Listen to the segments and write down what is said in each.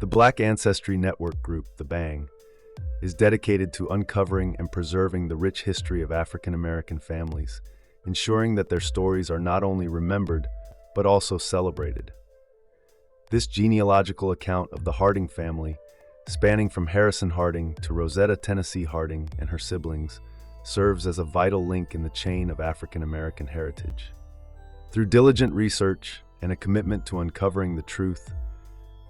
The Black Ancestry Network group, the BANG, is dedicated to uncovering and preserving the rich history of African American families, ensuring that their stories are not only remembered, but also celebrated. This genealogical account of the Harding family, spanning from Harrison Harding to Rosetta Tennessee Harding and her siblings, serves as a vital link in the chain of African American heritage. Through diligent research and a commitment to uncovering the truth,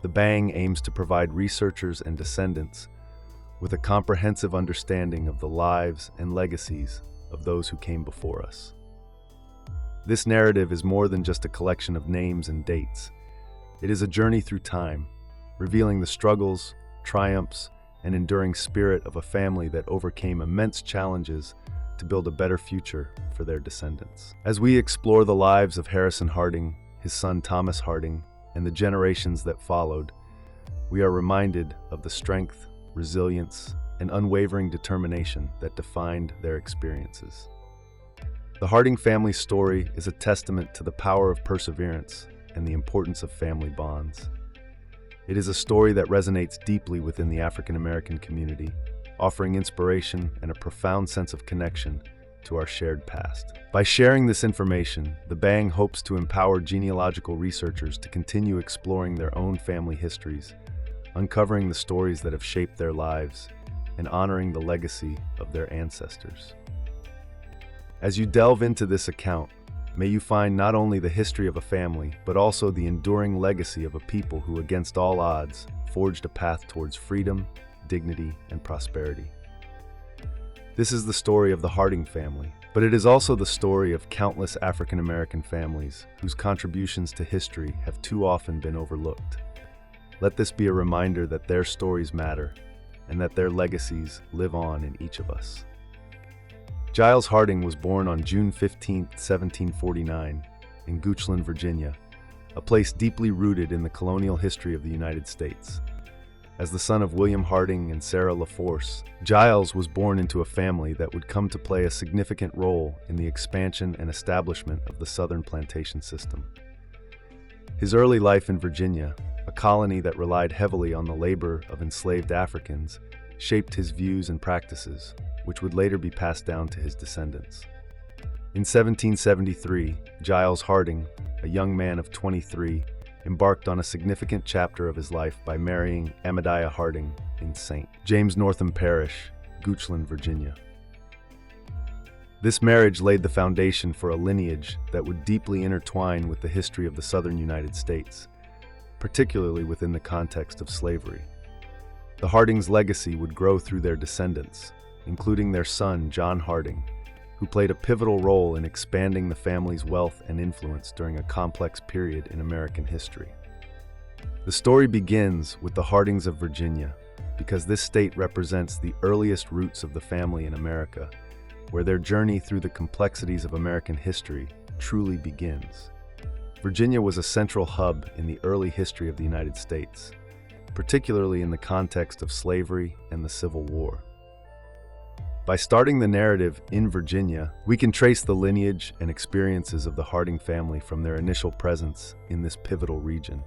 the BANG aims to provide researchers and descendants with a comprehensive understanding of the lives and legacies of those who came before us. This narrative is more than just a collection of names and dates. It is a journey through time, revealing the struggles, triumphs, and enduring spirit of a family that overcame immense challenges to build a better future for their descendants. As we explore the lives of Harrison Harding, his son Thomas Harding, and the generations that followed, we are reminded of the strength, resilience, and unwavering determination that defined their experiences. The Harding family story is a testament to the power of perseverance and the importance of family bonds. It is a story that resonates deeply within the African American community, offering inspiration and a profound sense of connection to our shared past. By sharing this information, the BANG hopes to empower genealogical researchers to continue exploring their own family histories, uncovering the stories that have shaped their lives, and honoring the legacy of their ancestors. As you delve into this account, may you find not only the history of a family, but also the enduring legacy of a people who, against all odds, forged a path towards freedom, dignity, and prosperity. This is the story of the Harding family, but it is also the story of countless African American families whose contributions to history have too often been overlooked. Let this be a reminder that their stories matter and that their legacies live on in each of us. Giles Harding was born on June 15, 1749, in Goochland, Virginia, a place deeply rooted in the colonial history of the United States. As the son of William Harding and Sarah LaForce, Giles was born into a family that would come to play a significant role in the expansion and establishment of the Southern plantation system. His early life in Virginia, a colony that relied heavily on the labor of enslaved Africans, shaped his views and practices, which would later be passed down to his descendants. In 1773, Giles Harding, a young man of 23, embarked on a significant chapter of his life by marrying Amadiah Harding in St. James Northam Parish, Goochland, Virginia. This marriage laid the foundation for a lineage that would deeply intertwine with the history of the southern United States, particularly within the context of slavery. The Hardings' legacy would grow through their descendants, including their son, John Harding, who played a pivotal role in expanding the family's wealth and influence during a complex period in American history. The story begins with the Hardings of Virginia, because this state represents the earliest roots of the family in America, where their journey through the complexities of American history truly begins. Virginia was a central hub in the early history of the United States, particularly in the context of slavery and the Civil War. By starting the narrative in Virginia, we can trace the lineage and experiences of the Harding family from their initial presence in this pivotal region.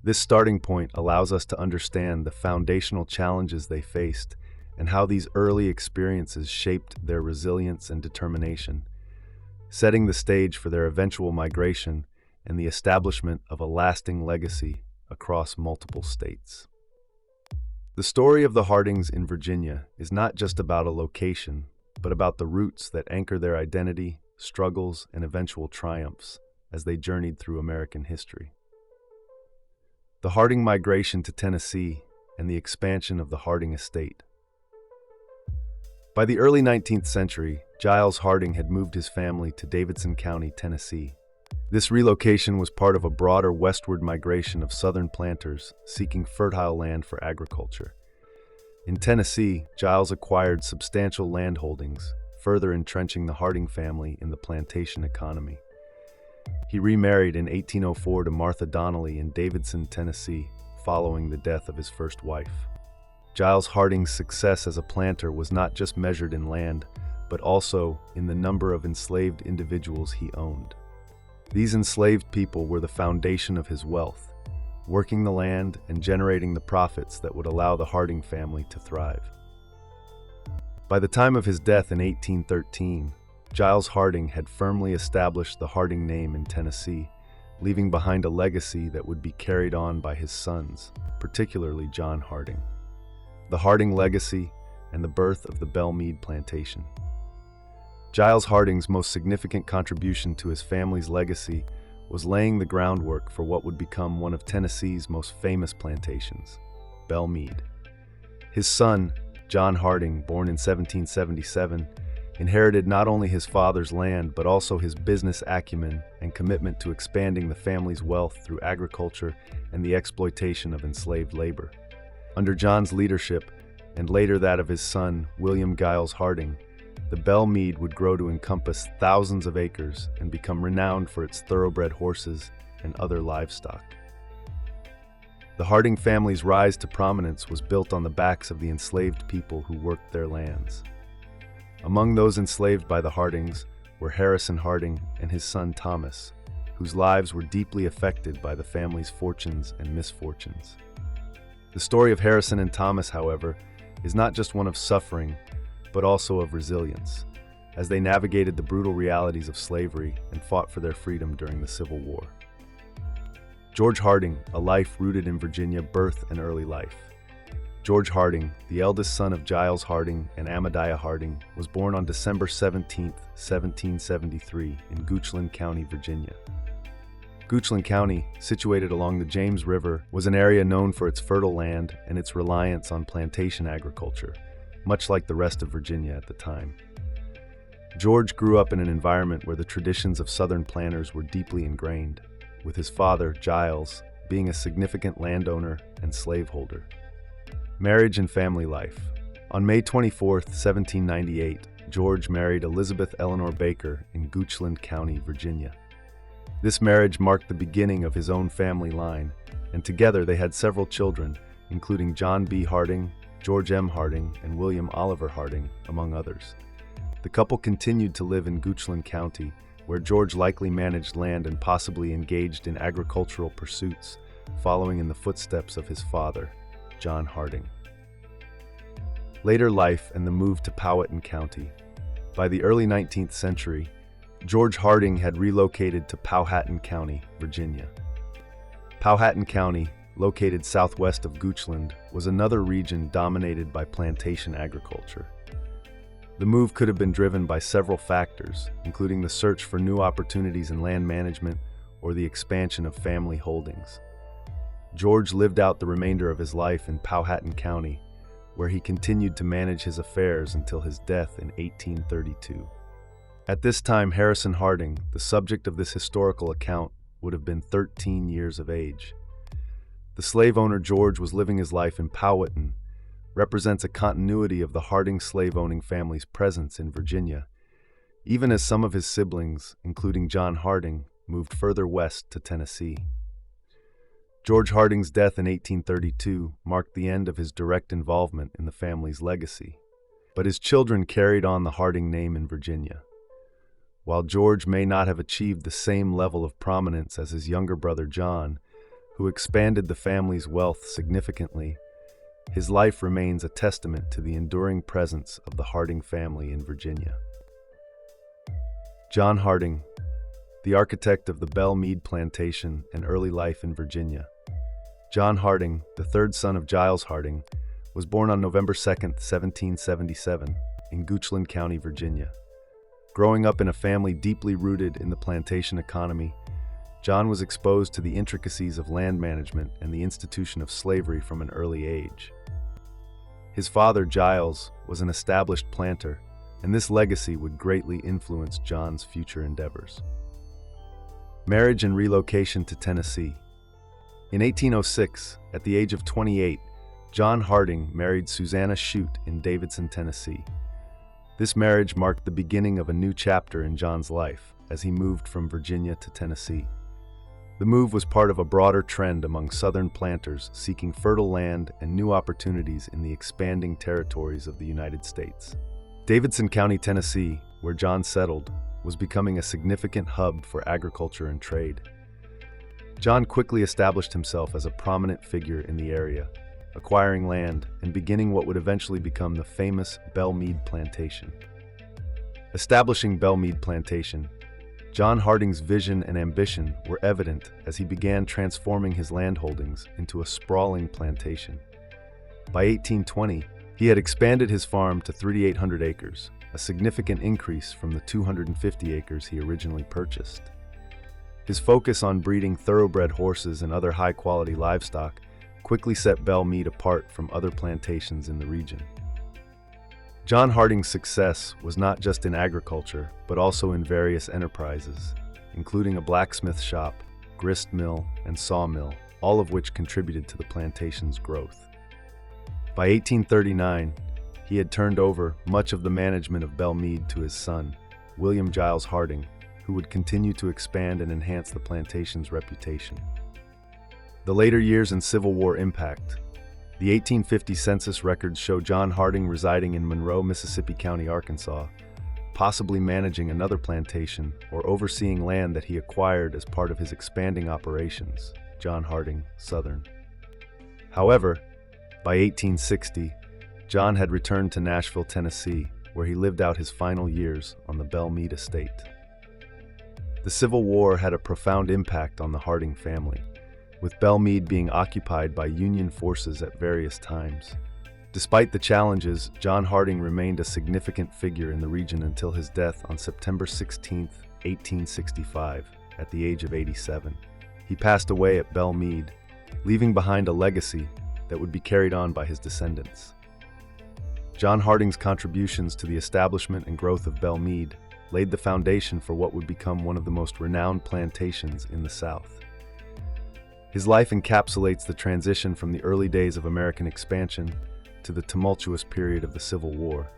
This starting point allows us to understand the foundational challenges they faced and how these early experiences shaped their resilience and determination, setting the stage for their eventual migration and the establishment of a lasting legacy across multiple states. The story of the Hardings in Virginia is not just about a location, but about the roots that anchor their identity, struggles, and eventual triumphs as they journeyed through American history. The Harding migration to Tennessee and the expansion of the Harding estate. By the early 19th century, Giles Harding had moved his family to Davidson County, Tennessee. This relocation was part of a broader westward migration of Southern planters seeking fertile land for agriculture. In Tennessee, Giles acquired substantial land holdings, further entrenching the Harding family in the plantation economy. He remarried in 1804 to Martha Donnelly in Davidson, Tennessee, following the death of his first wife. Giles Harding's success as a planter was not just measured in land, but also in the number of enslaved individuals he owned. These enslaved people were the foundation of his wealth, working the land and generating the profits that would allow the Harding family to thrive. By the time of his death in 1813, Giles Harding had firmly established the Harding name in Tennessee, leaving behind a legacy that would be carried on by his sons, particularly John Harding. The Harding legacy and the birth of the Belle Meade plantation. Giles Harding's most significant contribution to his family's legacy was laying the groundwork for what would become one of Tennessee's most famous plantations, Belle Meade. His son, John Harding, born in 1777, inherited not only his father's land but also his business acumen and commitment to expanding the family's wealth through agriculture and the exploitation of enslaved labor. Under John's leadership, and later that of his son, William Giles Harding, the Belle Meade would grow to encompass thousands of acres and become renowned for its thoroughbred horses and other livestock. The Harding family's rise to prominence was built on the backs of the enslaved people who worked their lands. Among those enslaved by the Hardings were Harrison Harding and his son Thomas, whose lives were deeply affected by the family's fortunes and misfortunes. The story of Harrison and Thomas, however, is not just one of suffering, but also of resilience, as they navigated the brutal realities of slavery and fought for their freedom during the Civil War. George Harding, a life rooted in Virginia, birth and early life. George Harding, the eldest son of Giles Harding and Amadiah Harding, was born on December 17, 1773, in Goochland County, Virginia. Goochland County, situated along the James River, was an area known for its fertile land and its reliance on plantation agriculture, much like the rest of Virginia at the time. George grew up in an environment where the traditions of Southern planters were deeply ingrained, with his father, Giles, being a significant landowner and slaveholder. Marriage and family life. On May 24, 1798, George married Elizabeth Eleanor Baker in Goochland County, Virginia. This marriage marked the beginning of his own family line, and together they had several children, including John B. Harding, George M. Harding, and William Oliver Harding, among others. The couple continued to live in Goochland County, where George likely managed land and possibly engaged in agricultural pursuits, following in the footsteps of his father, John Harding. Later life and the move to Powhatan County. By the early 19th century, George Harding had relocated to Powhatan County, Virginia. Powhatan County, located southwest of Goochland, was another region dominated by plantation agriculture. The move could have been driven by several factors, including the search for new opportunities in land management or the expansion of family holdings. George lived out the remainder of his life in Powhatan County, where he continued to manage his affairs until his death in 1832. At this time, Harrison Harding, the subject of this historical account, would have been 13 years of age. The slave owner George was living his life in Powhatan, represents a continuity of the Harding slave-owning family's presence in Virginia, even as some of his siblings, including John Harding, moved further west to Tennessee. George Harding's death in 1832 marked the end of his direct involvement in the family's legacy, but his children carried on the Harding name in Virginia. While George may not have achieved the same level of prominence as his younger brother John, who expanded the family's wealth significantly, his life remains a testament to the enduring presence of the Harding family in Virginia. John Harding, the architect of the Belle Meade plantation and early life in Virginia. John Harding, the third son of Giles Harding, was born on November 2, 1777, in Goochland County, Virginia. Growing up in a family deeply rooted in the plantation economy, John was exposed to the intricacies of land management and the institution of slavery from an early age. His father, Giles, was an established planter, and this legacy would greatly influence John's future endeavors. Marriage and relocation to Tennessee. In 1806, at the age of 28, John Harding married Susanna Shute in Davidson, Tennessee. This marriage marked the beginning of a new chapter in John's life as he moved from Virginia to Tennessee. The move was part of a broader trend among Southern planters seeking fertile land and new opportunities in the expanding territories of the United States. Davidson County, Tennessee, where John settled, was becoming a significant hub for agriculture and trade. John quickly established himself as a prominent figure in the area, acquiring land and beginning what would eventually become the famous Belmead Plantation. Establishing Belmead Plantation, John Harding's vision and ambition were evident as he began transforming his landholdings into a sprawling plantation. By 1820, he had expanded his farm to 3,800 acres, a significant increase from the 250 acres he originally purchased. His focus on breeding thoroughbred horses and other high-quality livestock quickly set Belmead apart from other plantations in the region. John Harding's success was not just in agriculture, but also in various enterprises, including a blacksmith shop, grist mill, and sawmill, all of which contributed to the plantation's growth. By 1839, he had turned over much of the management of Belmead to his son, William Giles Harding, who would continue to expand and enhance the plantation's reputation. The later years and Civil War impact. The 1850 census records show John Harding residing in Monroe, Mississippi County, Arkansas, possibly managing another plantation or overseeing land that he acquired as part of his expanding operations, John Harding, Southern. However, by 1860, John had returned to Nashville, Tennessee, where he lived out his final years on the Belmead estate. The Civil War had a profound impact on the Harding family, with Belmead being occupied by Union forces at various times. Despite the challenges, John Harding remained a significant figure in the region until his death on September 16, 1865, at the age of 87. He passed away at Belmead, leaving behind a legacy that would be carried on by his descendants. John Harding's contributions to the establishment and growth of Belmead laid the foundation for what would become one of the most renowned plantations in the South. His life encapsulates the transition from the early days of American expansion to the tumultuous period of the Civil War,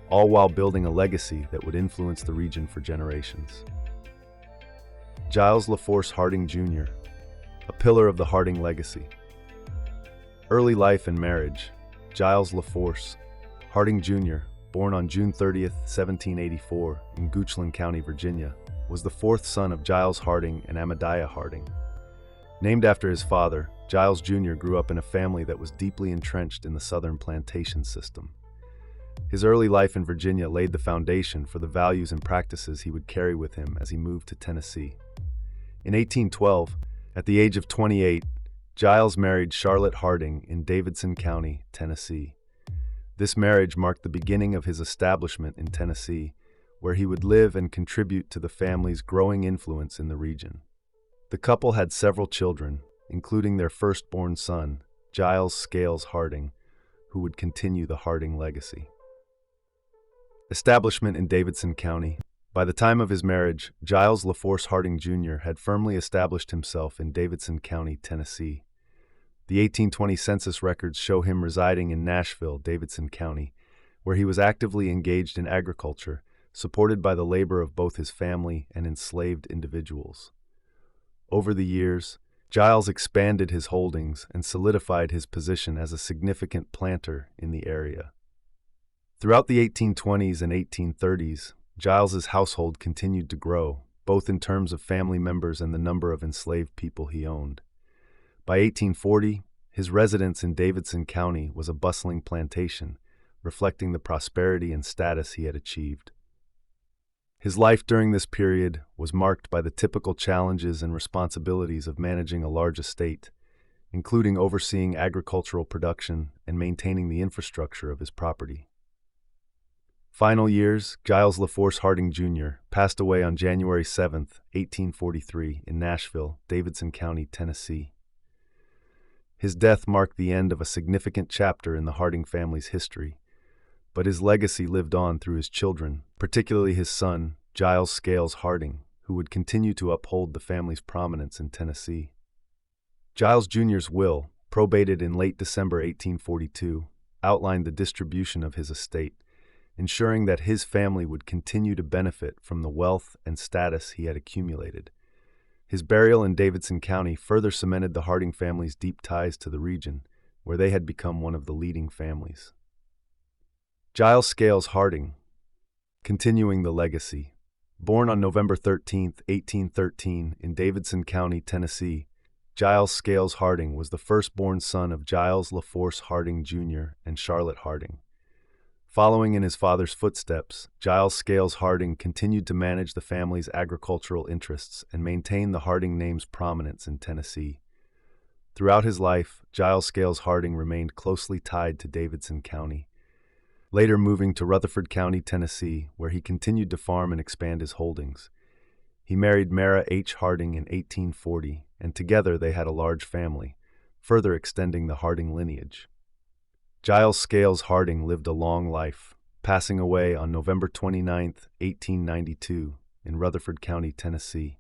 all while building a legacy that would influence the region for generations. Giles LaForce Harding Jr., a pillar of the Harding legacy. Early life and marriage. Giles LaForce Harding Jr., born on June 30, 1784, in Goochland County, Virginia, was the fourth son of Giles Harding and Amadiah Harding. Named after his father, Giles Jr. grew up in a family that was deeply entrenched in the Southern plantation system. His early life in Virginia laid the foundation for the values and practices he would carry with him as he moved to Tennessee. In 1812, at the age of 28, Giles married Charlotte Harding in Davidson County, Tennessee. This marriage marked the beginning of his establishment in Tennessee, where he would live and contribute to the family's growing influence in the region. The couple had several children, including their firstborn son, Giles Scales Harding, who would continue the Harding legacy. Establishment in Davidson County. By the time of his marriage, Giles LaForce Harding Jr. had firmly established himself in Davidson County, Tennessee. The 1820 census records show him residing in Nashville, Davidson County, where he was actively engaged in agriculture, supported by the labor of both his family and enslaved individuals. Over the years, Giles expanded his holdings and solidified his position as a significant planter in the area. Throughout the 1820s and 1830s, Giles's household continued to grow, both in terms of family members and the number of enslaved people he owned. By 1840, his residence in Davidson County was a bustling plantation, reflecting the prosperity and status he had achieved. His life during this period was marked by the typical challenges and responsibilities of managing a large estate, including overseeing agricultural production and maintaining the infrastructure of his property. Final years. Giles LaForce Harding Jr. passed away on January 7, 1843, in Nashville, Davidson County, Tennessee. His death marked the end of a significant chapter in the Harding family's history, but his legacy lived on through his children, particularly his son, Giles Scales Harding, who would continue to uphold the family's prominence in Tennessee. Giles Jr.'s will, probated in late December 1842, outlined the distribution of his estate, ensuring that his family would continue to benefit from the wealth and status he had accumulated. His burial in Davidson County further cemented the Harding family's deep ties to the region, where they had become one of the leading families. Giles Scales Harding, continuing the legacy. Born on November 13, 1813, in Davidson County, Tennessee, Giles Scales Harding was the firstborn son of Giles LaForce Harding Jr. and Charlotte Harding. Following in his father's footsteps, Giles Scales Harding continued to manage the family's agricultural interests and maintain the Harding name's prominence in Tennessee. Throughout his life, Giles Scales Harding remained closely tied to Davidson County, later moving to Rutherford County, Tennessee, where he continued to farm and expand his holdings. He married Mara H. Harding in 1840, and together they had a large family, further extending the Harding lineage. Giles Scales Harding lived a long life, passing away on November 29, 1892, in Rutherford County, Tennessee.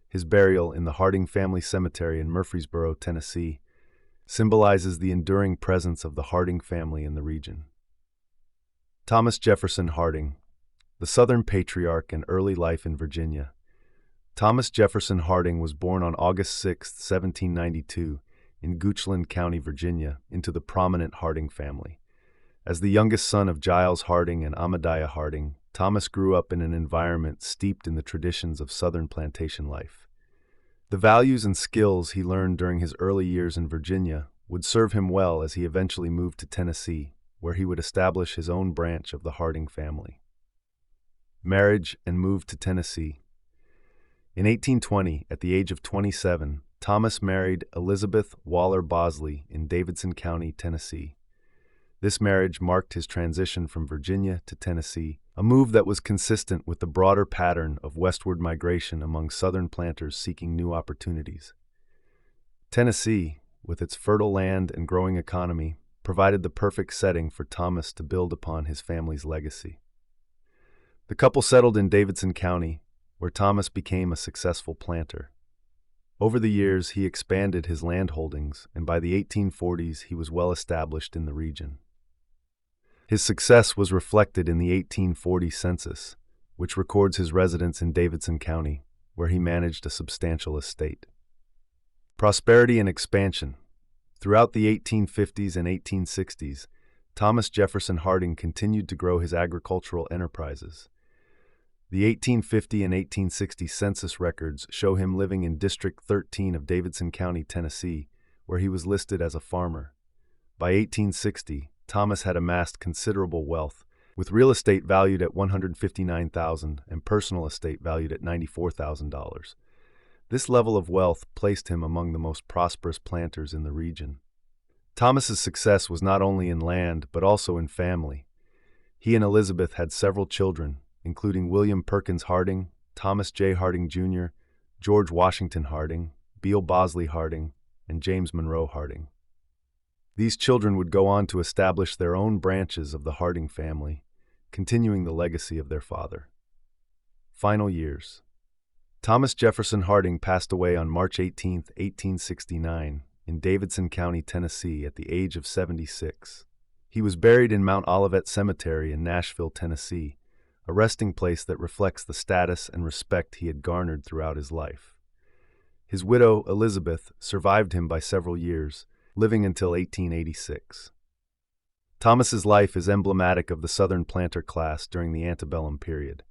His burial in the Harding Family Cemetery in Murfreesboro, Tennessee, symbolizes the enduring presence of the Harding family in the region. Thomas Jefferson Harding, the Southern patriarch and early life in Virginia. Thomas Jefferson Harding was born on August 6, 1792, in Goochland County, Virginia, into the prominent Harding family. As the youngest son of Giles Harding and Amadiah Harding, Thomas grew up in an environment steeped in the traditions of Southern plantation life. The values and skills he learned during his early years in Virginia would serve him well as he eventually moved to Tennessee, where he would establish his own branch of the Harding family. Marriage and move to Tennessee. In 1820, at the age of 27, Thomas married Elizabeth Waller Bosley in Davidson County, Tennessee. This marriage marked his transition from Virginia to Tennessee, a move that was consistent with the broader pattern of westward migration among Southern planters seeking new opportunities. Tennessee, with its fertile land and growing economy, provided the perfect setting for Thomas to build upon his family's legacy. The couple settled in Davidson County, where Thomas became a successful planter. Over the years, he expanded his land holdings, and by the 1840s, he was well established in the region. His success was reflected in the 1840 census, which records his residence in Davidson County, where he managed a substantial estate. Prosperity and expansion. Throughout the 1850s and 1860s, Thomas Jefferson Harding continued to grow his agricultural enterprises. The 1850 and 1860 census records show him living in District 13 of Davidson County, Tennessee, where he was listed as a farmer. By 1860, Thomas had amassed considerable wealth, with real estate valued at $159,000 and personal estate valued at $94,000. This level of wealth placed him among the most prosperous planters in the region. Thomas's success was not only in land, but also in family. He and Elizabeth had several children, including William Perkins Harding, Thomas J. Harding Jr., George Washington Harding, Beal Bosley Harding, and James Monroe Harding. These children would go on to establish their own branches of the Harding family, continuing the legacy of their father. Final years. Thomas Jefferson Harding passed away on March 18, 1869, in Davidson County, Tennessee, at the age of 76. He was buried in Mount Olivet Cemetery in Nashville, Tennessee, a resting place that reflects the status and respect he had garnered throughout his life. His widow, Elizabeth, survived him by several years, living until 1886. Thomas's life is emblematic of the Southern planter class during the antebellum period.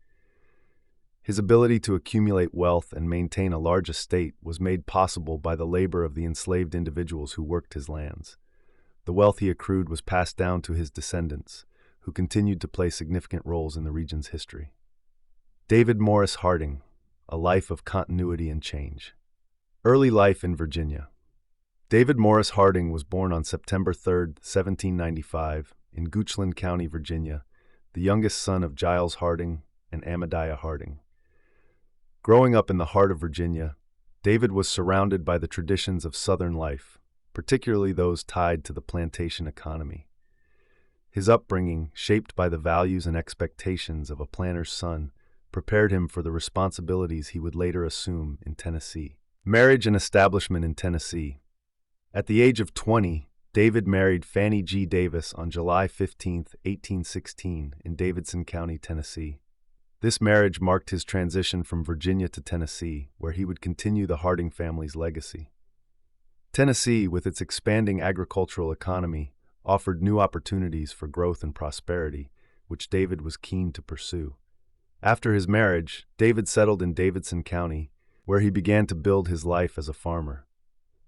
His ability to accumulate wealth and maintain a large estate was made possible by the labor of the enslaved individuals who worked his lands. The wealth he accrued was passed down to his descendants, who continued to play significant roles in the region's history. David Morris Harding, a life of continuity and change. Early life in Virginia. David Morris Harding was born on September 3, 1795, in Goochland County, Virginia, the youngest son of Giles Harding and Amadiah Harding. Growing up in the heart of Virginia, David was surrounded by the traditions of Southern life, particularly those tied to the plantation economy. His upbringing, shaped by the values and expectations of a planter's son, prepared him for the responsibilities he would later assume in Tennessee. Marriage and establishment in Tennessee. At the age of 20, David married Fannie G. Davis on July 15, 1816, in Davidson County, Tennessee. This marriage marked his transition from Virginia to Tennessee, where he would continue the Harding family's legacy. Tennessee, with its expanding agricultural economy, offered new opportunities for growth and prosperity, which David was keen to pursue. After his marriage, David settled in Davidson County, where he began to build his life as a farmer.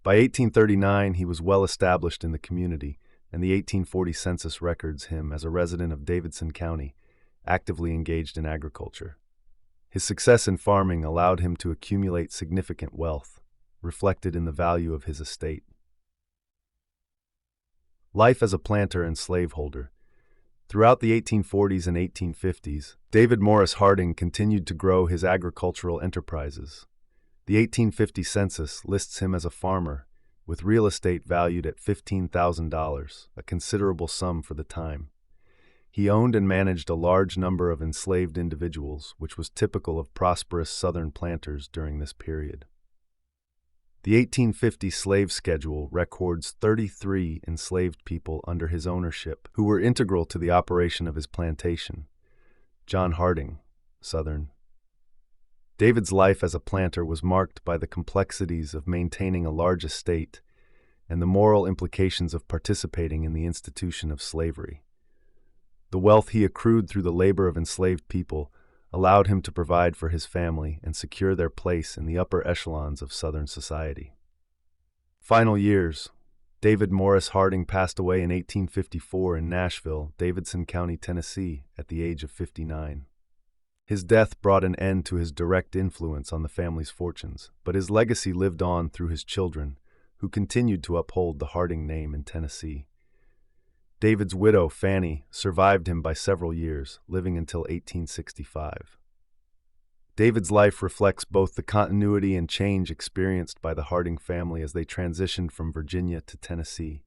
By 1839, he was well established in the community, and the 1840 census records him as a resident of Davidson County, actively engaged in agriculture. His success in farming allowed him to accumulate significant wealth, reflected in the value of his estate. Life as a planter and slaveholder. Throughout the 1840s and 1850s, David Morris Harding continued to grow his agricultural enterprises. The 1850 census lists him as a farmer, with real estate valued at $15,000, a considerable sum for the time. He owned and managed a large number of enslaved individuals, which was typical of prosperous Southern planters during this period. The 1850 slave schedule records 33 enslaved people under his ownership who were integral to the operation of his plantation. John Harding, Southern. David's life as a planter was marked by the complexities of maintaining a large estate and the moral implications of participating in the institution of slavery. The wealth he accrued through the labor of enslaved people allowed him to provide for his family and secure their place in the upper echelons of Southern society. Final years. David Morris Harding passed away in 1854 in Nashville, Davidson County, Tennessee, at the age of 59. His death brought an end to his direct influence on the family's fortunes, but his legacy lived on through his children, who continued to uphold the Harding name in Tennessee. David's widow, Fanny, survived him by several years, living until 1865. David's life reflects both the continuity and change experienced by the Harding family as they transitioned from Virginia to Tennessee.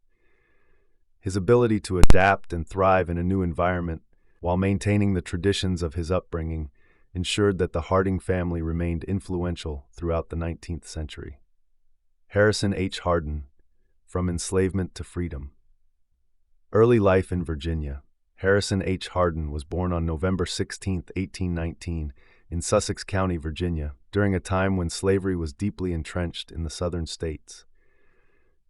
His ability to adapt and thrive in a new environment while maintaining the traditions of his upbringing ensured that the Harding family remained influential throughout the 19th century. Harrison H. Harding, From Enslavement to Freedom. Early life in Virginia. Harrison H. Harding was born on November 16, 1819, in Sussex County, Virginia, during a time when slavery was deeply entrenched in the southern states.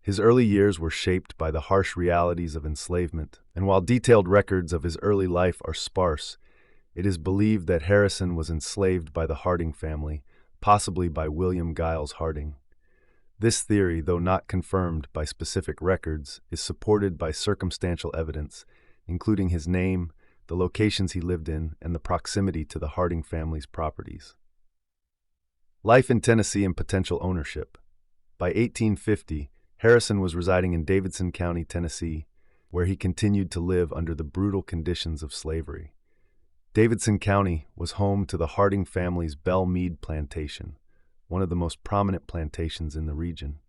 His early years were shaped by the harsh realities of enslavement, and while detailed records of his early life are sparse, it is believed that Harrison was enslaved by the Harding family, possibly by William Giles Harding. This theory, though not confirmed by specific records, is supported by circumstantial evidence, including his name, the locations he lived in, and the proximity to the Harding family's properties. Life in Tennessee and potential ownership. By 1850, Harrison was residing in Davidson County, Tennessee, where he continued to live under the brutal conditions of slavery. Davidson County was home to the Harding family's Belle Meade plantation, one of the most prominent plantations in the region.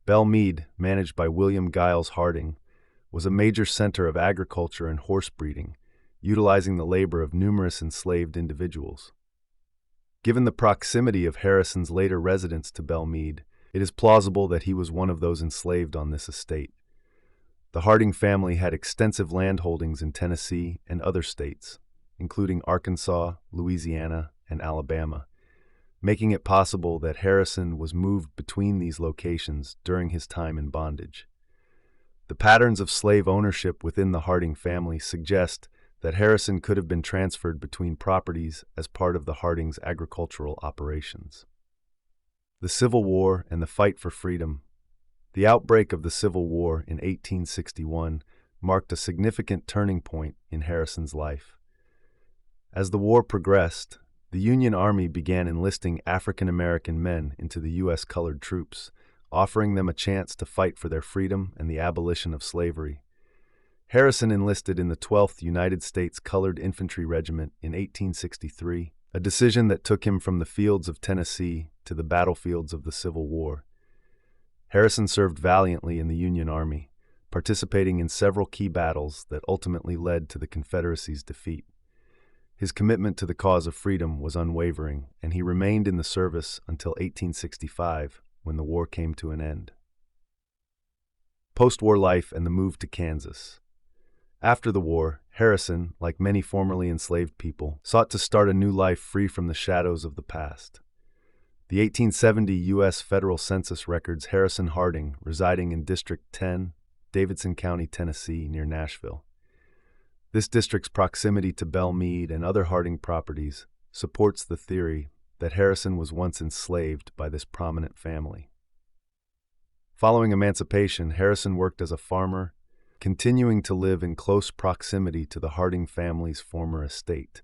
Belle Meade, managed by William Giles Harding, was a major center of agriculture and horse breeding, utilizing the labor of numerous enslaved individuals. Given the proximity of Harrison's later residence to Belle Meade, it is plausible that he was one of those enslaved on this estate. The Harding family had extensive land holdings in Tennessee and other states, including Arkansas, Louisiana, and Alabama, making it possible that Harrison was moved between these locations during his time in bondage. The patterns of slave ownership within the Harding family suggest that Harrison could have been transferred between properties as part of the Harding's agricultural operations. The Civil War and the fight for freedom. The outbreak of the Civil War in 1861 marked a significant turning point in Harrison's life. As the war progressed, the Union Army began enlisting African American men into the U.S. colored troops, offering them a chance to fight for their freedom and the abolition of slavery. Harrison enlisted in the 12th United States Colored Infantry Regiment in 1863, a decision that took him from the fields of Tennessee to the battlefields of the Civil War. Harrison served valiantly in the Union Army, participating in several key battles that ultimately led to the Confederacy's defeat. His commitment to the cause of freedom was unwavering, and he remained in the service until 1865, when the war came to an end. Post-war life and the move to Kansas. After the war, Harrison, like many formerly enslaved people, sought to start a new life free from the shadows of the past. The 1870 U.S. federal census records Harrison Harding residing in District 10, Davidson County, Tennessee, near Nashville. This district's proximity to Belle Meade and other Harding properties supports the theory that Harrison was once enslaved by this prominent family. Following emancipation, Harrison worked as a farmer, continuing to live in close proximity to the Harding family's former estate.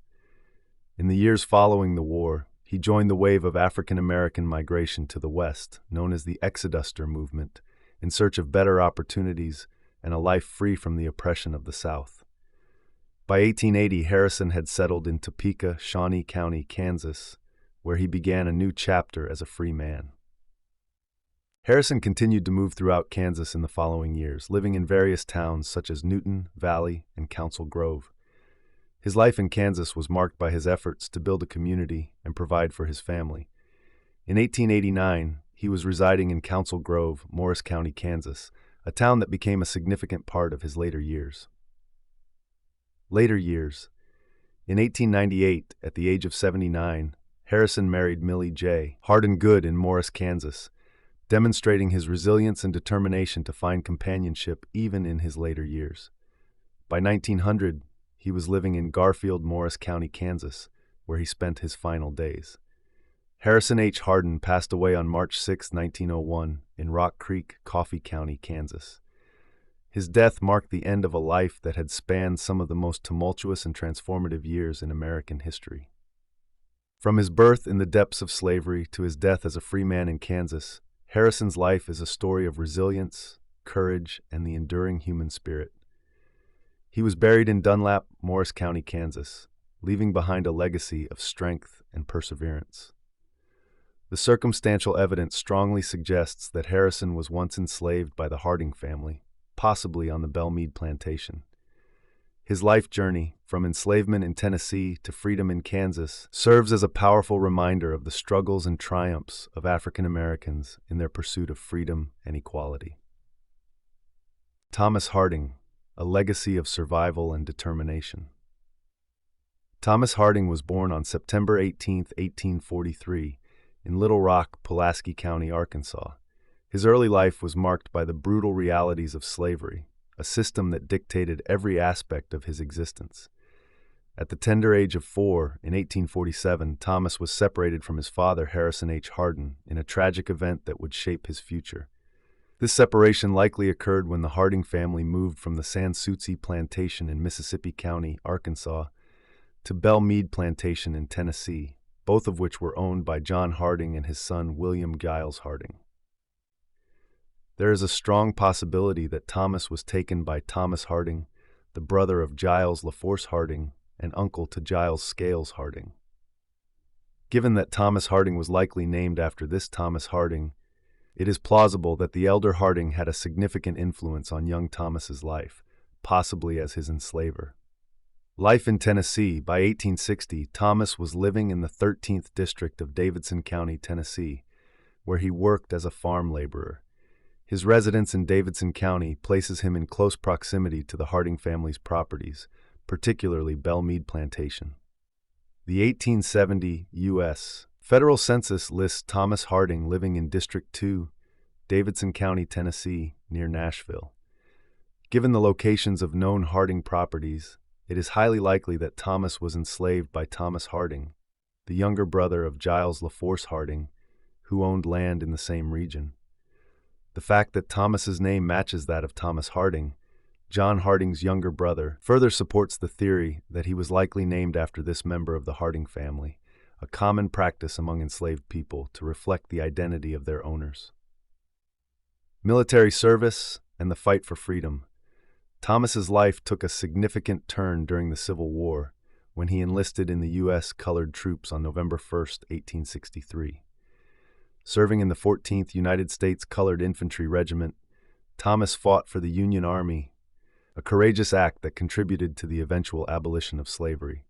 In the years following the war, he joined the wave of African American migration to the West, known as the Exoduster movement, in search of better opportunities and a life free from the oppression of the South. By 1880, Harrison had settled in Topeka, Shawnee County, Kansas, where he began a new chapter as a free man. Harrison continued to move throughout Kansas in the following years, living in various towns such as Newton, Valley, and Council Grove. His life in Kansas was marked by his efforts to build a community and provide for his family. In 1889, he was residing in Council Grove, Morris County, Kansas, a town that became a significant part of his later years. In 1898, at the age of 79, Harrison married Millie J. Harding Good in Morris, Kansas, demonstrating his resilience and determination to find companionship even in his later years. By 1900, he was living in Garfield, Morris County, Kansas, where he spent his final days. Harrison H. Harding passed away on March 6, 1901, in Rock Creek, Coffee County, Kansas. His death marked the end of a life that had spanned some of the most tumultuous and transformative years in American history. From his birth in the depths of slavery to his death as a free man in Kansas, Harrison's life is a story of resilience, courage, and the enduring human spirit. He was buried in Dunlap, Morris County, Kansas, leaving behind a legacy of strength and perseverance. The circumstantial evidence strongly suggests that Harrison was once enslaved by the Harding family, possibly on the Belle Meade plantation. His life journey, from enslavement in Tennessee to freedom in Kansas, serves as a powerful reminder of the struggles and triumphs of African Americans in their pursuit of freedom and equality. Thomas Harding, a legacy of survival and determination. Thomas Harding was born on September 18, 1843, in Little Rock, Pulaski County, Arkansas. His early life was marked by the brutal realities of slavery, a system that dictated every aspect of his existence. At the tender age of 4, in 1847, Thomas was separated from his father, Harrison H. Harding, in a tragic event that would shape his future. This separation likely occurred when the Harding family moved from the Sans Souci plantation in Mississippi County, Arkansas, to Belle Meade plantation in Tennessee, both of which were owned by John Harding and his son William Giles Harding. There is a strong possibility that Thomas was taken by Thomas Harding, the brother of Giles LaForce Harding and uncle to Giles Scales Harding. Given that Thomas Harding was likely named after this Thomas Harding, it is plausible that the elder Harding had a significant influence on young Thomas's life, possibly as his enslaver. Life in Tennessee. By 1860, Thomas was living in the 13th district of Davidson County, Tennessee, where he worked as a farm laborer. His residence in Davidson County places him in close proximity to the Harding family's properties, particularly Belle Meade Plantation. The 1870 U.S. Federal Census lists Thomas Harding living in District 2, Davidson County, Tennessee, near Nashville. Given the locations of known Harding properties, it is highly likely that Thomas was enslaved by Thomas Harding, the younger brother of Giles LaForce Harding, who owned land in the same region. The fact that Thomas's name matches that of Thomas Harding, John Harding's younger brother, further supports the theory that he was likely named after this member of the Harding family, a common practice among enslaved people to reflect the identity of their owners. Military service and the fight for freedom. Thomas's life took a significant turn during the Civil War when he enlisted in the U.S. Colored Troops on November 1, 1863. Serving in the 14th United States Colored Infantry Regiment, Thomas fought for the Union Army, a courageous act that contributed to the eventual abolition of slavery.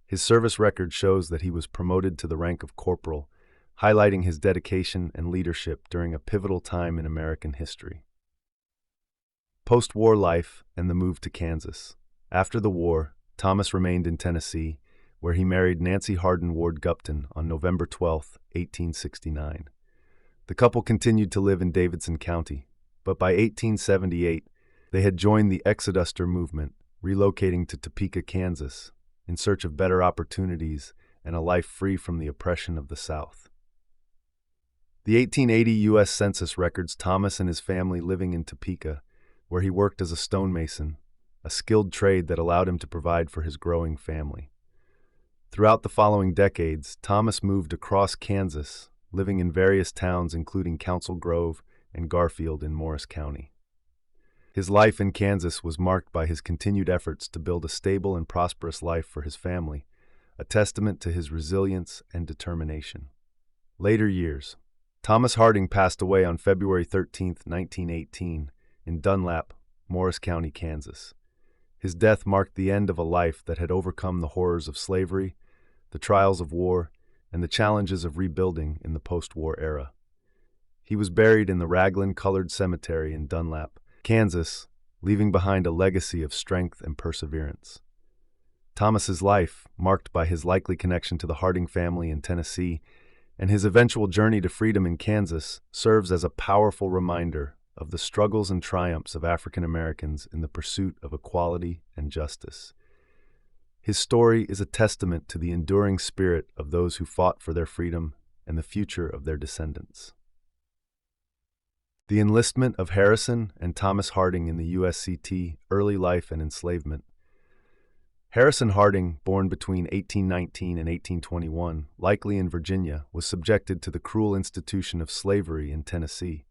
His service record shows that he was promoted to the rank of corporal, highlighting his dedication and leadership during a pivotal time in American history. Post-war life and the move to Kansas. After the war, Thomas remained in Tennessee, where he married Nancy Hardin Ward Gupton on November 12, 1869. The couple continued to live in Davidson County, but by 1878, they had joined the Exoduster movement, relocating to Topeka, Kansas, in search of better opportunities and a life free from the oppression of the South. The 1880 U.S. Census records Thomas and his family living in Topeka, where he worked as a stonemason, a skilled trade that allowed him to provide for his growing family. Throughout the following decades, Thomas moved across Kansas, living in various towns including Council Grove and Garfield in Morris County. His life in Kansas was marked by his continued efforts to build a stable and prosperous life for his family, a testament to his resilience and determination. Later years. Thomas Harding passed away on February 13, 1918, in Dunlap, Morris County, Kansas. His death marked the end of a life that had overcome the horrors of slavery, the trials of war, and the challenges of rebuilding in the post-war era. He was buried in the Raglan-colored cemetery in Dunlap, Kansas, leaving behind a legacy of strength and perseverance. Thomas's life, marked by his likely connection to the Harding family in Tennessee and his eventual journey to freedom in Kansas, serves as a powerful reminder of the struggles and triumphs of African Americans in the pursuit of equality and justice. His story is a testament to the enduring spirit of those who fought for their freedom and the future of their descendants. The enlistment of Harrison and Thomas Harding in the USCT, early life and enslavement. Harrison Harding, born between 1819 and 1821, likely in Virginia, was subjected to the cruel institution of slavery in Tennessee.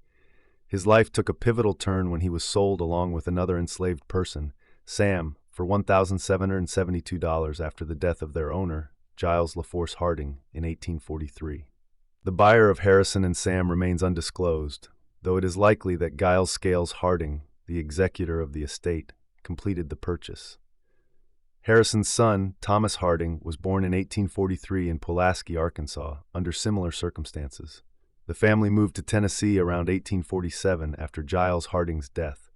His life took a pivotal turn when he was sold along with another enslaved person, Sam, for $1,772 after the death of their owner, Giles Harding, in 1843. The buyer of Harrison and Sam remains undisclosed, though it is likely that Giles Harding, the executor of the estate, completed the purchase. Harrison's son, Thomas Harding, was born in 1843 in Pulaski, Arkansas, under similar circumstances. The family moved to Tennessee around 1847 after Giles Harding's death.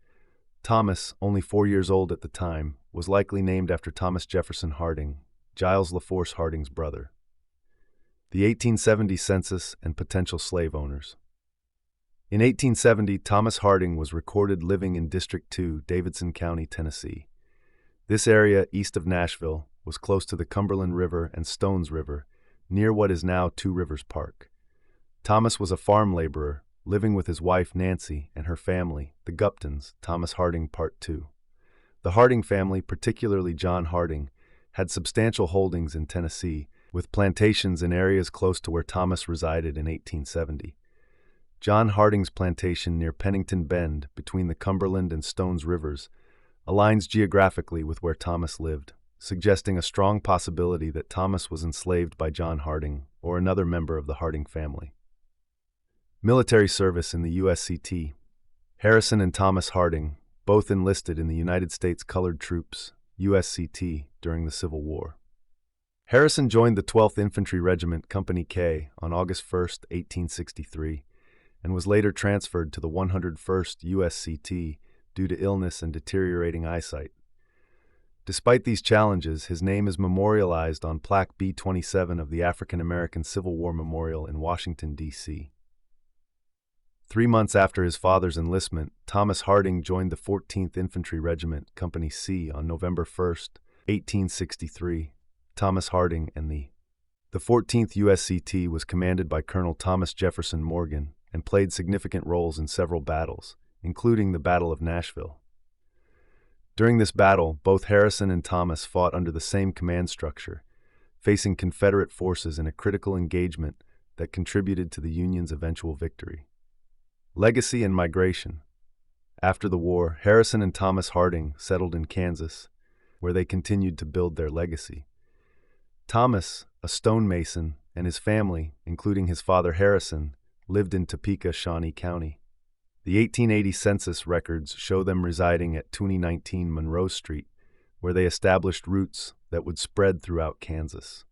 Thomas, only 4 years old at the time, was likely named after Thomas Jefferson Harding, Giles Harding's brother. The 1870 census and potential slave owners. In 1870, Thomas Harding was recorded living in District 2, Davidson County, Tennessee. This area, east of Nashville, was close to the Cumberland River and Stones River, near what is now Two Rivers Park. Thomas was a farm laborer, living with his wife Nancy and her family, the Guptons, Thomas Harding Part 2. The Harding family, particularly John Harding, had substantial holdings in Tennessee, with plantations in areas close to where Thomas resided in 1870. John Harding's plantation near Pennington Bend, between the Cumberland and Stones Rivers, aligns geographically with where Thomas lived, suggesting a strong possibility that Thomas was enslaved by John Harding or another member of the Harding family. Military service in the USCT. Harrison and Thomas Harding, both enlisted in the United States Colored Troops, USCT, during the Civil War. Harrison joined the 12th Infantry Regiment, Company K, on August 1, 1863, and was later transferred to the 101st USCT due to illness and deteriorating eyesight. Despite these challenges, his name is memorialized on Plaque B-27 of the African American Civil War Memorial in Washington, D.C. 3 months after his father's enlistment, Thomas Harding joined the 14th Infantry Regiment, Company C, on November 1, 1863. Thomas Harding and the 14th USCT was commanded by Colonel Thomas Jefferson Morgan and played significant roles in several battles, including the Battle of Nashville. During this battle, both Harrison and Thomas fought under the same command structure, facing Confederate forces in a critical engagement that contributed to the Union's eventual victory. Legacy and migration. After the war, Harrison and Thomas Harding settled in Kansas, where they continued to build their legacy. Thomas, a stonemason, and his family, including his father Harrison, lived in Topeka, Shawnee County. The 1880 census records show them residing at 2019 Monroe Street, where they established roots that would spread throughout Kansas.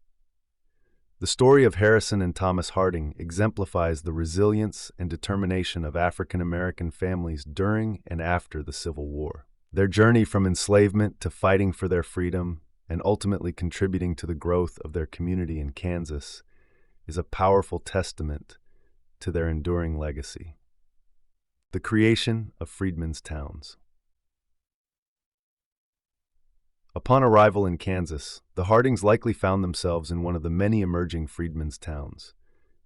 The story of Harrison and Thomas Harding exemplifies the resilience and determination of African American families during and after the Civil War. Their journey from enslavement to fighting for their freedom and ultimately contributing to the growth of their community in Kansas is a powerful testament to their enduring legacy. The creation of freedmen's towns. Upon arrival in Kansas, the Hardings likely found themselves in one of the many emerging freedmen's towns,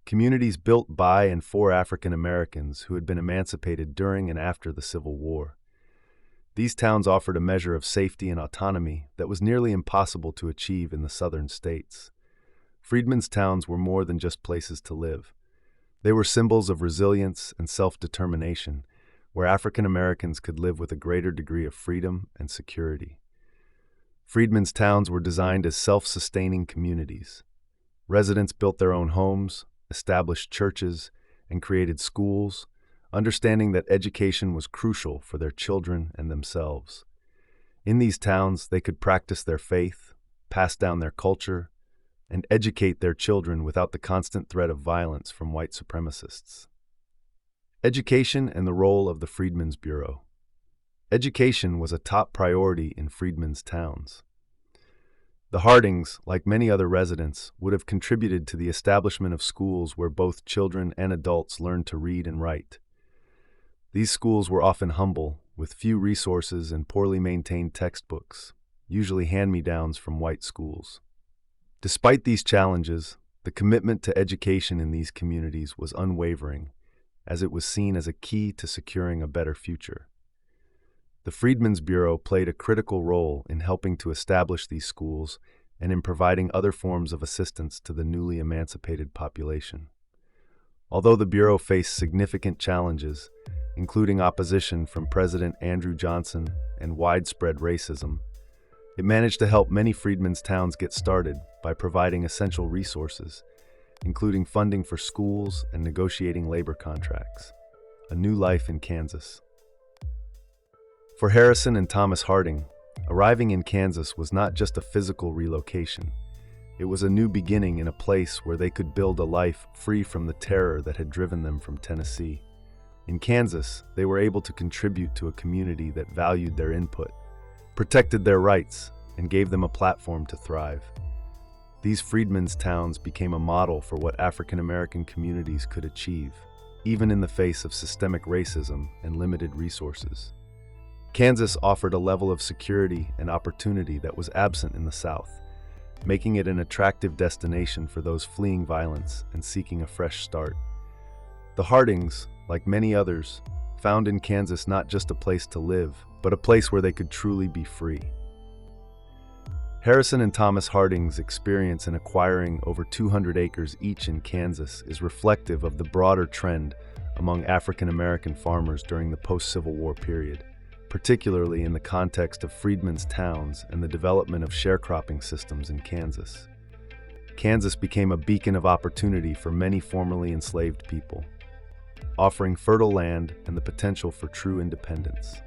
communities built by and for African Americans who had been emancipated during and after the Civil War. These towns offered a measure of safety and autonomy that was nearly impossible to achieve in the southern states. Freedmen's towns were more than just places to live. They were symbols of resilience and self-determination, where African Americans could live with a greater degree of freedom and security. Freedmen's towns were designed as self-sustaining communities. Residents built their own homes, established churches, and created schools, understanding that education was crucial for their children and themselves. In these towns, they could practice their faith, pass down their culture, and educate their children without the constant threat of violence from white supremacists. Education and the role of the Freedmen's Bureau. Education was a top priority in freedmen's towns. The Hardings, like many other residents, would have contributed to the establishment of schools where both children and adults learned to read and write. These schools were often humble, with few resources and poorly maintained textbooks, usually hand-me-downs from white schools. Despite these challenges, the commitment to education in these communities was unwavering, as it was seen as a key to securing a better future. The Freedmen's Bureau played a critical role in helping to establish these schools and in providing other forms of assistance to the newly emancipated population. Although the Bureau faced significant challenges, including opposition from President Andrew Johnson and widespread racism, it managed to help many freedmen's towns get started by providing essential resources, including funding for schools and negotiating labor contracts. A new life in Kansas. For Harrison and Thomas Harding, arriving in Kansas was not just a physical relocation. It was a new beginning in a place where they could build a life free from the terror that had driven them from Tennessee. In Kansas, they were able to contribute to a community that valued their input, protected their rights, and gave them a platform to thrive. These freedmen's towns became a model for what African American communities could achieve, even in the face of systemic racism and limited resources. Kansas offered a level of security and opportunity that was absent in the South, making it an attractive destination for those fleeing violence and seeking a fresh start. The Hardings, like many others, found in Kansas not just a place to live, but a place where they could truly be free. Harrison and Thomas Harding's experience in acquiring over 200 acres each in Kansas is reflective of the broader trend among African American farmers during the post-Civil War period, particularly in the context of freedmen's towns and the development of sharecropping systems in Kansas. Kansas became a beacon of opportunity for many formerly enslaved people, offering fertile land and the potential for true independence.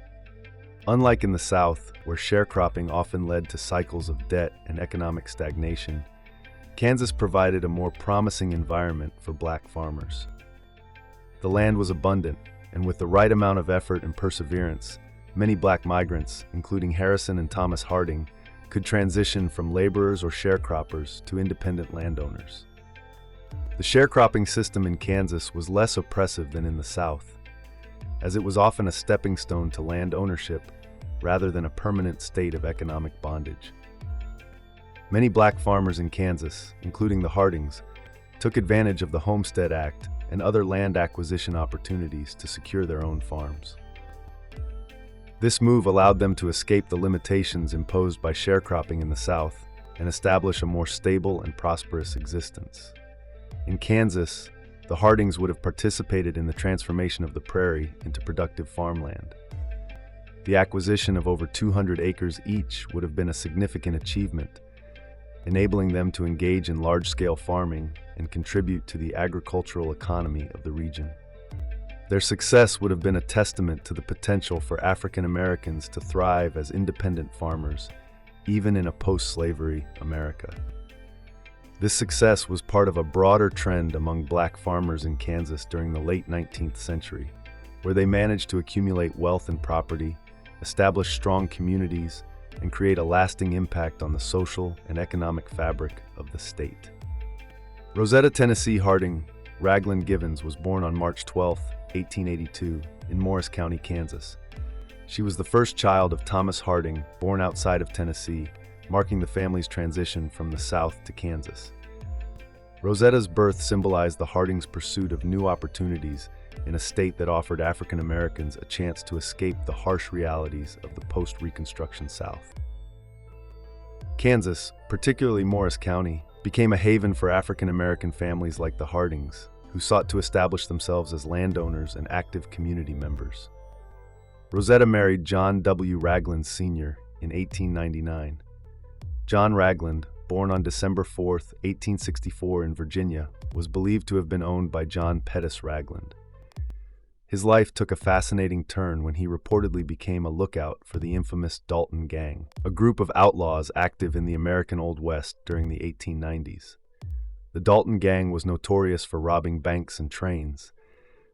Unlike in the South, where sharecropping often led to cycles of debt and economic stagnation, Kansas provided a more promising environment for black farmers. The land was abundant, and with the right amount of effort and perseverance, many black migrants, including Harrison and Thomas Harding, could transition from laborers or sharecroppers to independent landowners. The sharecropping system in Kansas was less oppressive than in the South, as it was often a stepping stone to land ownership rather than a permanent state of economic bondage. Many black farmers in Kansas, including the Hardings, took advantage of the Homestead Act and other land acquisition opportunities to secure their own farms. This move allowed them to escape the limitations imposed by sharecropping in the South and establish a more stable and prosperous existence. In Kansas, the Hardings would have participated in the transformation of the prairie into productive farmland. The acquisition of over 200 acres each would have been a significant achievement, enabling them to engage in large-scale farming and contribute to the agricultural economy of the region. Their success would have been a testament to the potential for African Americans to thrive as independent farmers, even in a post-slavery America. This success was part of a broader trend among black farmers in Kansas during the late 19th century, where they managed to accumulate wealth and property, establish strong communities, and create a lasting impact on the social and economic fabric of the state. Rosetta Tennessee Harding Raglan Givens was born on March 12, 1882, in Morris County, Kansas. She was the first child of Thomas Harding, born outside of Tennessee, marking the family's transition from the South to Kansas. Rosetta's birth symbolized the Hardings' pursuit of new opportunities in a state that offered African Americans a chance to escape the harsh realities of the post-Reconstruction South. Kansas, particularly Morris County, became a haven for African American families like the Hardings, who sought to establish themselves as landowners and active community members. Rosetta married John W. Ragland Sr. in 1899. John Ragland, born on December 4, 1864 in Virginia, was believed to have been owned by John Pettus Ragland. His life took a fascinating turn when he reportedly became a lookout for the infamous Dalton Gang, a group of outlaws active in the American Old West during the 1890s. The Dalton Gang was notorious for robbing banks and trains,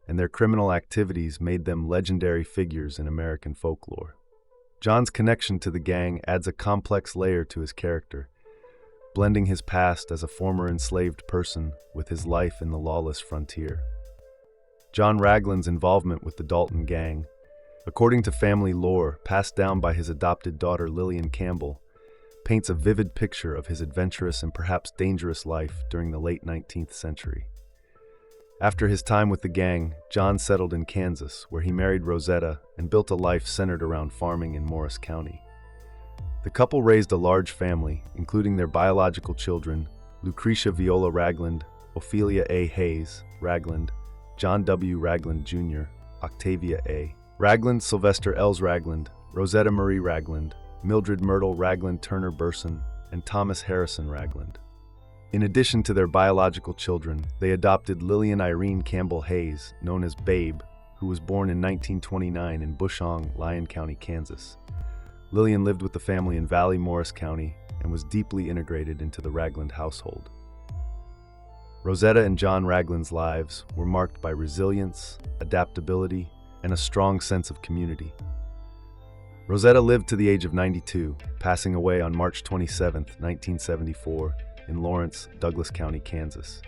and their criminal activities made them legendary figures in American folklore. John's connection to the gang adds a complex layer to his character, blending his past as a former enslaved person with his life in the lawless frontier. John Ragland's involvement with the Dalton Gang, according to family lore passed down by his adopted daughter Lillian Campbell, paints a vivid picture of his adventurous and perhaps dangerous life during the late 19th century. After his time with the gang, John settled in Kansas, where he married Rosetta and built a life centered around farming in Morris County. The couple raised a large family, including their biological children, Lucretia Viola Ragland, Ophelia A. Hayes Ragland, John W. Ragland Jr., Octavia A. Ragland, Sylvester Els Ragland, Rosetta Marie Ragland, Mildred Myrtle Ragland Turner Burson, and Thomas Harrison Ragland. In addition to their biological children, they adopted Lillian Irene Campbell Hayes, known as Babe, who was born in 1929 in Bushong, Lyon County, Kansas. Lillian lived with the family in Valley, Morris County, and was deeply integrated into the Ragland household. Rosetta and John Ragland's lives were marked by resilience, adaptability, and a strong sense of community. Rosetta lived to the age of 92, passing away on March 27, 1974, in Lawrence, Douglas County, Kansas.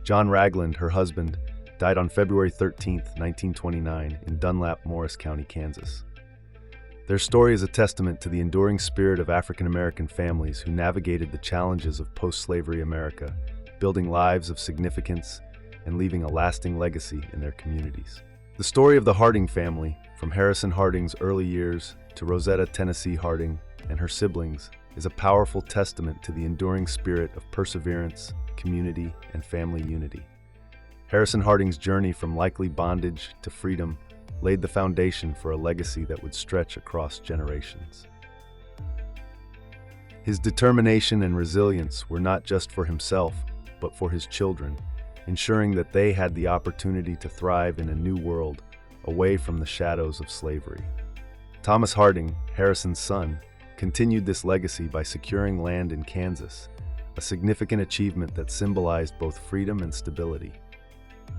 John Ragland, her husband, died on February 13, 1929, in Dunlap, Morris County, Kansas. Their story is a testament to the enduring spirit of African American families who navigated the challenges of post-slavery America, building lives of significance and leaving a lasting legacy in their communities. The story of the Harding family, from Harrison Harding's early years to Rosetta Tennessee Harding and her siblings, is a powerful testament to the enduring spirit of perseverance, community, and family unity. Harrison Harding's journey from likely bondage to freedom laid the foundation for a legacy that would stretch across generations. His determination and resilience were not just for himself, but for his children, ensuring that they had the opportunity to thrive in a new world away from the shadows of slavery. Thomas Harding, Harrison's son, continued this legacy by securing land in Kansas, a significant achievement that symbolized both freedom and stability.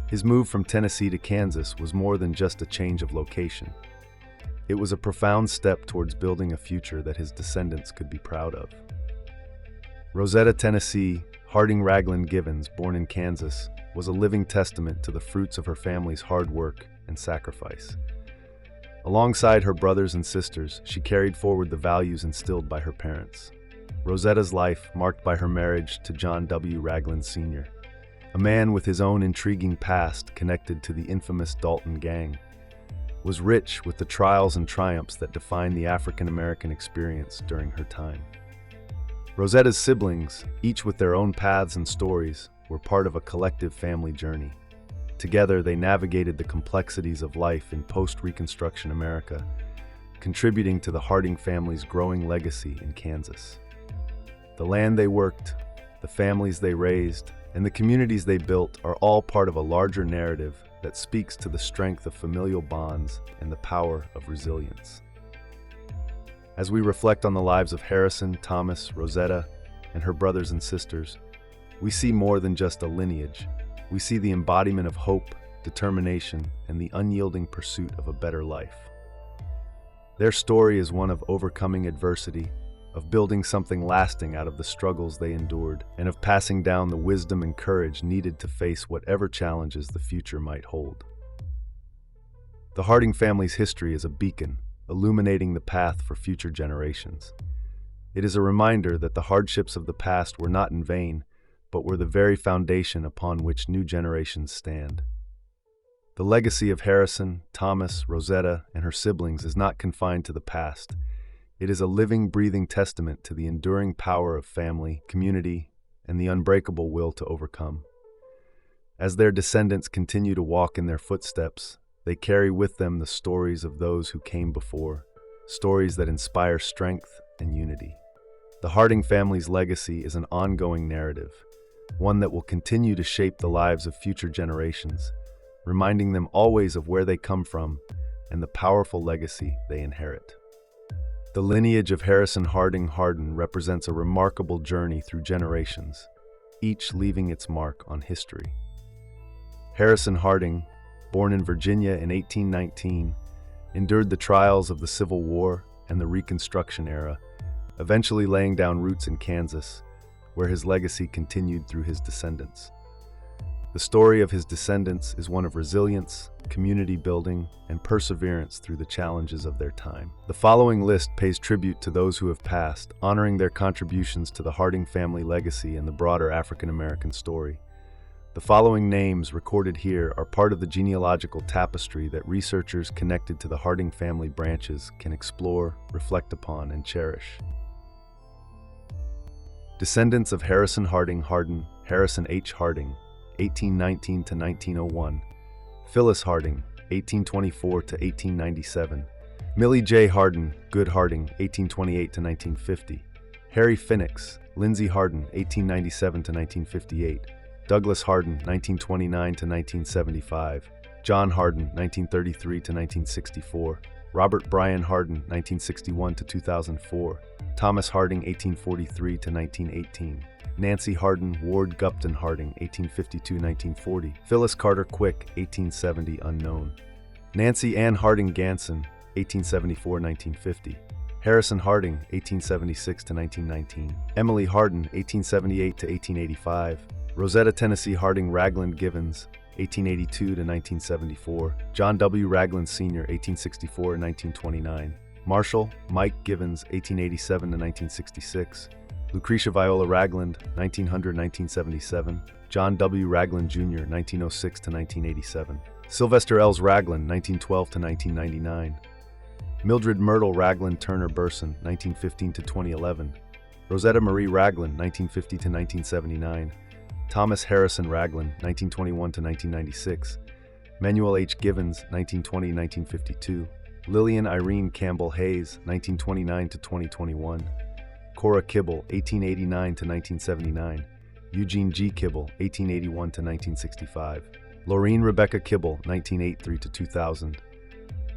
His move from Tennessee to Kansas was more than just a change of location. It was a profound step towards building a future that his descendants could be proud of. Rosetta Tennessee Harding Ragland Givens, born in Kansas, was a living testament to the fruits of her family's hard work and sacrifice. Alongside her brothers and sisters, she carried forward the values instilled by her parents. Rosetta's life, marked by her marriage to John W. Ragland Sr., a man with his own intriguing past connected to the infamous Dalton Gang, was rich with the trials and triumphs that defined the African American experience during her time. Rosetta's siblings, each with their own paths and stories, were part of a collective family journey. Together, they navigated the complexities of life in post-Reconstruction America, contributing to the Harding family's growing legacy in Kansas. The land they worked, the families they raised, and the communities they built are all part of a larger narrative that speaks to the strength of familial bonds and the power of resilience. As we reflect on the lives of Harrison, Thomas, Rosetta, and her brothers and sisters, we see more than just a lineage. We see the embodiment of hope, determination, and the unyielding pursuit of a better life. Their story is one of overcoming adversity, of building something lasting out of the struggles they endured, and of passing down the wisdom and courage needed to face whatever challenges the future might hold. The Harding family's history is a beacon, illuminating the path for future generations. It is a reminder that the hardships of the past were not in vain, but were the very foundation upon which new generations stand. The legacy of Harrison, Thomas, Rosetta, and her siblings is not confined to the past. It is a living, breathing testament to the enduring power of family, community, and the unbreakable will to overcome. As their descendants continue to walk in their footsteps, they carry with them the stories of those who came before, stories that inspire strength and unity. The Harding family's legacy is an ongoing narrative, one that will continue to shape the lives of future generations, reminding them always of where they come from and the powerful legacy they inherit. The lineage of Harrison Harding Hardin represents a remarkable journey through generations, each leaving its mark on history. Harrison Harding, born in Virginia in 1819, endured the trials of the Civil War and the Reconstruction era, eventually laying down roots in Kansas, where his legacy continued through his descendants. The story of his descendants is one of resilience, community building, and perseverance through the challenges of their time. The following list pays tribute to those who have passed, honoring their contributions to the Harding family legacy and the broader African American story. The following names recorded here are part of the genealogical tapestry that researchers connected to the Harding family branches can explore, reflect upon, and cherish. Descendants of Harrison Harding Hardin, Harrison H. Harding, 1819 to 1901, Phyllis Harding, 1824 to 1897, Millie J. Hardin, Good Harding, 1828 to 1950, Harry Finnix, Lindsay Hardin, 1897 to 1958, Douglas Hardin, 1929 to 1975, John Hardin, 1933 to 1964, Robert Bryan Hardin, 1961 to 2004, Thomas Harding, 1843 to 1918, Nancy Hardin Ward Gupton Harding, 1852-1940, Phyllis Carter Quick, 1870, unknown, Nancy Ann Harding Ganson, 1874-1950, Harrison Harding, 1876 to 1919, Emily Hardin, 1878 to 1885, Rosetta Tennessee Harding Ragland Givens, 1882 to 1974, John W. Ragland Sr., 1864-1929, Marshall Mike Givens, 1887 to 1966, Lucretia Viola Ragland, 1900-1977, John W. Ragland Jr., 1906 to 1987, Sylvester Els Ragland, 1912 to 1999, Mildred Myrtle Ragland Turner Burson, 1915 to 2011, Rosetta Marie Ragland, 1950 to 1979, Thomas Harrison Ragland, 1921 to 1996, Manuel H. Givens, 1920-1952, Lillian Irene Campbell Hayes, 1929 to 2021, Cora Kibble, 1889 to 1979, Eugene G. Kibble, 1881 to 1965, Laureen Rebecca Kibble, 1983 to 2000,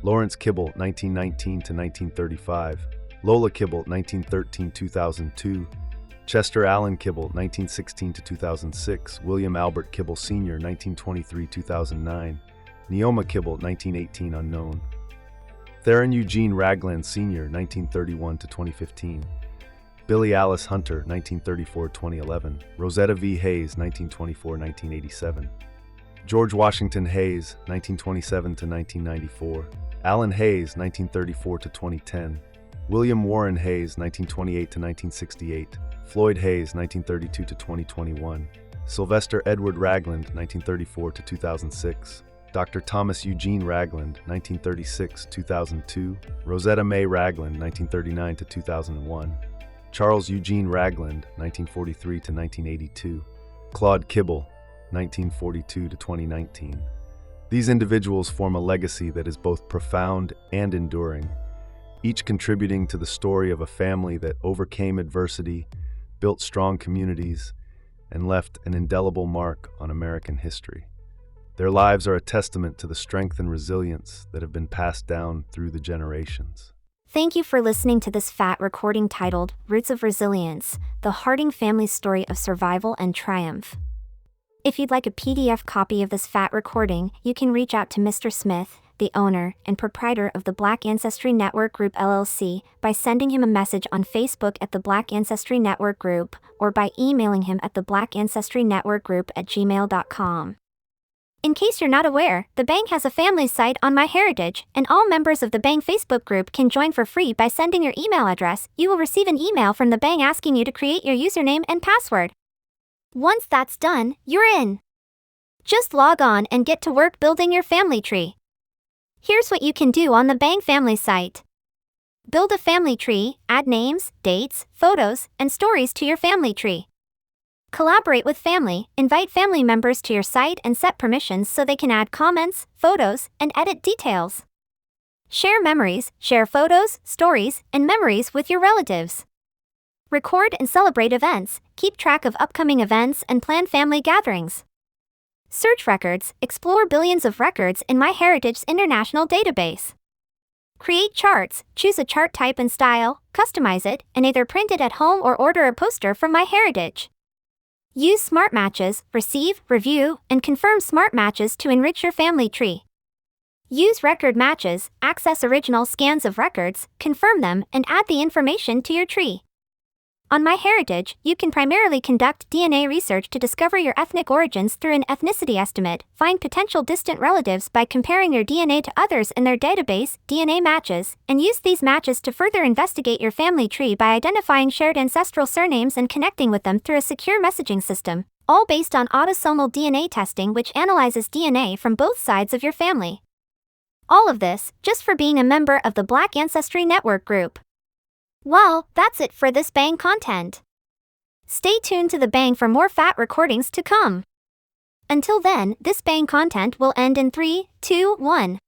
Lawrence Kibble, 1919 to 1935, Lola Kibble, 1913-2002, Chester Allen Kibble, 1916 to 2006, William Albert Kibble Sr., 1923-2009, Neoma Kibble, 1918, unknown, Theron Eugene Ragland Sr., 1931 to 2015, Billy Alice Hunter, 1934-2011, Rosetta V. Hayes, 1924-1987, George Washington Hayes, 1927 to 1994, Alan Hayes, 1934 to 2010, William Warren Hayes, 1928 to 1968, Floyd Hayes, 1932 to 2021, Sylvester Edward Ragland, 1934 to 2006, Dr. Thomas Eugene Ragland, 1936-2002, Rosetta May Ragland, 1939 to 2001, Charles Eugene Ragland, 1943 to 1982, Claude Kibble, 1942 to 2019. These individuals form a legacy that is both profound and enduring, each contributing to the story of a family that overcame adversity, built strong communities, and left an indelible mark on American history. Their lives are a testament to the strength and resilience that have been passed down through the generations. Thank you for listening to this FAT recording titled, Roots of Resilience, the Harding Family's Story of Survival and Triumph. If you'd like a PDF copy of this FAT recording, you can reach out to Mr. Smith, the owner and proprietor of the Black Ancestry Network Group LLC, by sending him a message on Facebook at the Black Ancestry Network Group, or by emailing him at theblackанcestrynetworkgroup@gmail.com. In case you're not aware, the Bang has a family site on MyHeritage, and all members of the Bang Facebook group can join for free by sending your email address. You will receive an email from the Bang asking you to create your username and password. Once that's done, you're in. Just log on and get to work building your family tree. Here's what you can do on the Bang family site. Build a family tree, add names, dates, photos, and stories to your family tree. Collaborate with family, invite family members to your site and set permissions so they can add comments, photos, and edit details. Share memories, share photos, stories, and memories with your relatives. Record and celebrate events, keep track of upcoming events and plan family gatherings. Search records, explore billions of records in MyHeritage's international database. Create charts, choose a chart type and style, customize it, and either print it at home or order a poster from MyHeritage. Use smart matches, receive, review, and confirm smart matches to enrich your family tree. Use record matches, access original scans of records, confirm them, and add the information to your tree. On MyHeritage, you can primarily conduct DNA research to discover your ethnic origins through an ethnicity estimate, find potential distant relatives by comparing your DNA to others in their database, DNA matches, and use these matches to further investigate your family tree by identifying shared ancestral surnames and connecting with them through a secure messaging system, all based on autosomal DNA testing, which analyzes DNA from both sides of your family. All of this, just for being a member of the Black Ancestry Network group. Well, that's it for this Bang content. Stay tuned to the Bang for more fat recordings to come. Until then, this Bang content will end in 3, 2, 1.